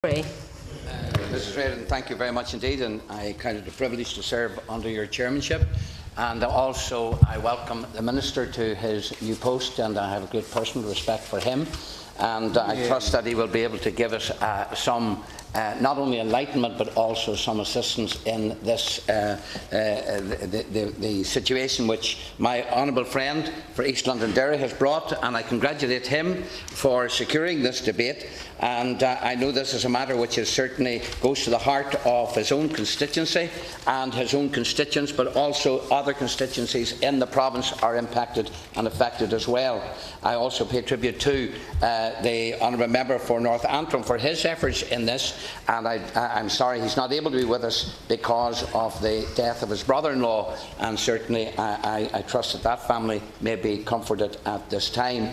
Mrs. Reardon, thank you very much indeed, and I count it a privilege to serve under your chairmanship. And also, I welcome the Minister to his new post, and I have a great personal respect for him. And I trust that he will be able to give us some not only enlightenment but also some assistance in this the situation which my honourable friend for East Londonderry has brought, and I congratulate him for securing this debate. And I know this is a matter which is certainly goes to the heart of his own constituency and his own constituents, but also other constituencies in the province are impacted and affected as well. I also pay tribute to the honourable member for North Antrim for his efforts in this, and I'm sorry he's not able to be with us because of the death of his brother-in-law, and certainly I trust that family may be comforted at this time.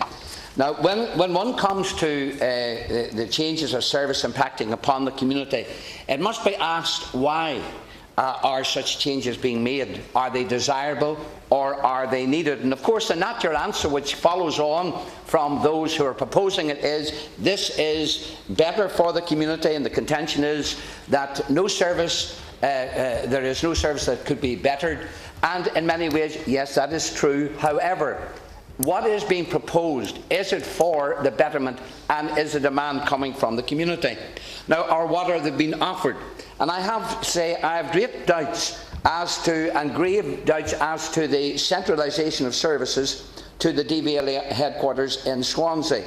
Now, when one comes to the changes of service impacting upon the community, it must be asked why are such changes being made? Are they desirable or are they needed? And of course, the natural answer which follows on from those who are proposing it is this is better for the community, and the contention is that no service there is no service that could be bettered. And in many ways, yes, that is true. However, what is being proposed? Is it for the betterment, and is a demand coming from the community? Now, or what are they being offered? And I have to say I have great doubts and grave doubts as to the centralisation of services to the DVA headquarters in Swansea.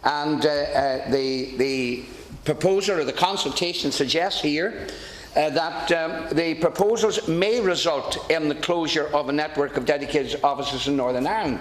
And the proposer or the consultation suggests here that the proposals may result in the closure of a network of dedicated offices in Northern Ireland.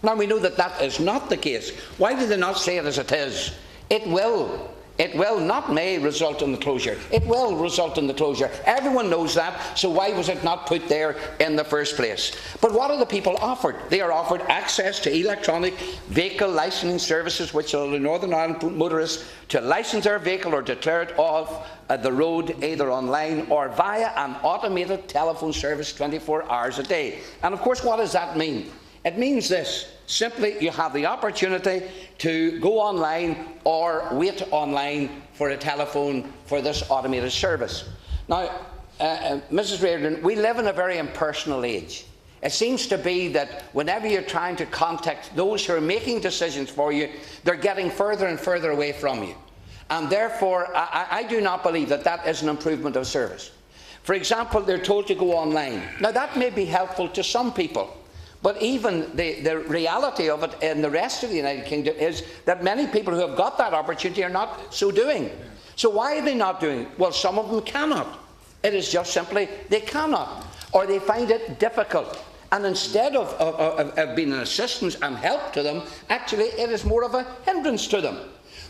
Now, we know that that is not the case. Why do they not say it as it is? It will. It will, not may, result in the closure. It will result in the closure. Everyone knows that, so why was it not put there in the first place? But what are the people offered? They are offered access to electronic vehicle licensing services, which allow Northern Ireland motorists to licence their vehicle or declare it off the road either online or via an automated telephone service 24 hours a day. And of course, what does that mean? It means this. Simply, you have the opportunity to go online or wait online for a telephone for this automated service. Now, Mrs. Reardon, we live in a very impersonal age. It seems to be that whenever you're trying to contact those who are making decisions for you, they're getting further and further away from you. And therefore, I do not believe that that is an improvement of service. For example, they're told to go online. Now, that may be helpful to some people. But even the reality of it in the rest of the United Kingdom is that many people who have got that opportunity are not so doing. So why are they not doing it? Well, some of them cannot. It is just simply they cannot, or they find it difficult. And instead of being an assistance and help to them, actually it is more of a hindrance to them.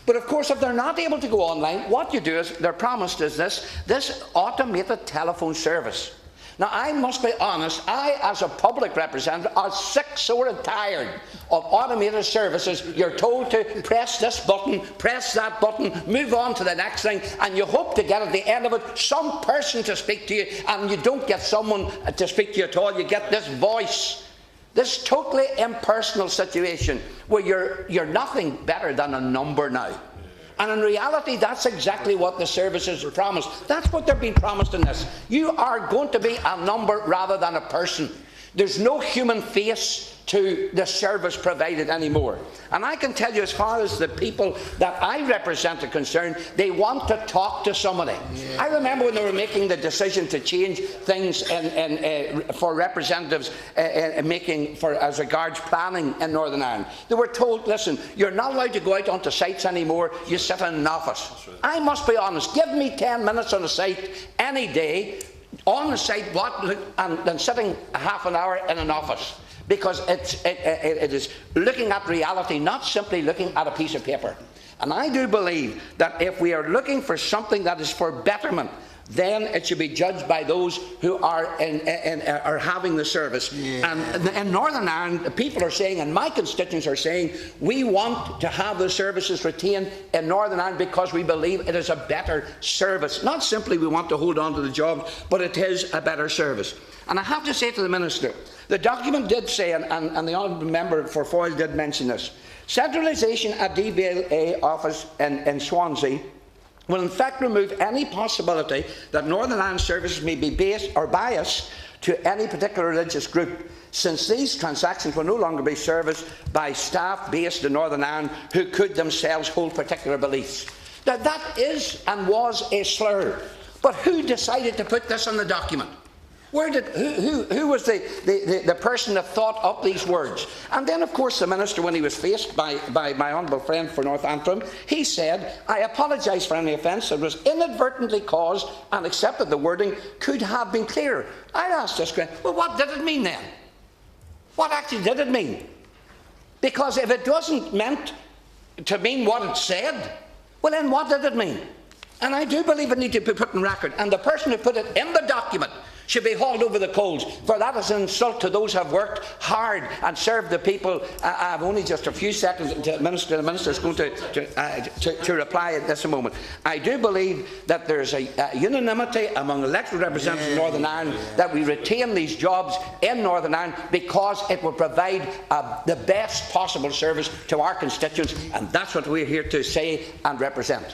But of course, if they're not able to go online, what you do is they're promised is this automated telephone service. Now, I must be honest, I, as a public representative, are sick, sore and tired of automated services. You're told to press this button, press that button, move on to the next thing, and you hope to get at the end of it some person to speak to you, and you don't get someone to speak to you at all. You get this voice, this totally impersonal situation where you're nothing better than a number now. And in reality, that's exactly what the services are promised. That's what they're being promised in this. You are going to be a number rather than a person. There's no human face to the service provided anymore. And I can tell you, as far as the people that I represent are concerned, they want to talk to somebody. Yeah. I remember when they were making the decision to change things for representatives as regards planning in Northern Ireland. They were told, listen, you're not allowed to go out onto sites anymore, you sit in an office. Right. I must be honest, give me 10 minutes on a site any day, on the site, and sitting half an hour in an office. Because it is looking at reality, not simply looking at a piece of paper. And I do believe that if we are looking for something that is for betterment, then it should be judged by those who are having the service. Yeah. And in Northern Ireland, the people are saying, and my constituents are saying, we want to have the services retained in Northern Ireland because we believe it is a better service. Not simply we want to hold on to the job, but it is a better service. And I have to say to the Minister, the document did say, and the honourable member for Foyle did mention this, centralisation at DVA office in Swansea will in fact remove any possibility that Northern Ireland services may be based or biased to any particular religious group, since these transactions will no longer be serviced by staff based in Northern Ireland who could themselves hold particular beliefs. Now that is and was a slur, but who decided to put this in the document? Who was the person that thought up these words? And then, of course, the Minister, when he was faced by my honourable friend for North Antrim, he said, "I apologise for any offence that was inadvertently caused and accepted the wording could have been clearer." I asked this question, well, what did it mean then? What actually did it mean? Because if it wasn't meant to mean what it said, well then what did it mean? And I do believe it needs to be put on record, and the person who put it in the document should be hauled over the coals, for that is an insult to those who have worked hard and served the people. I have only just a few seconds. The Minister is going to reply at this moment. I do believe that there is a unanimity among elected representatives in Northern Ireland that we retain these jobs in Northern Ireland because it will provide the best possible service to our constituents, and that's what we're here to say and represent.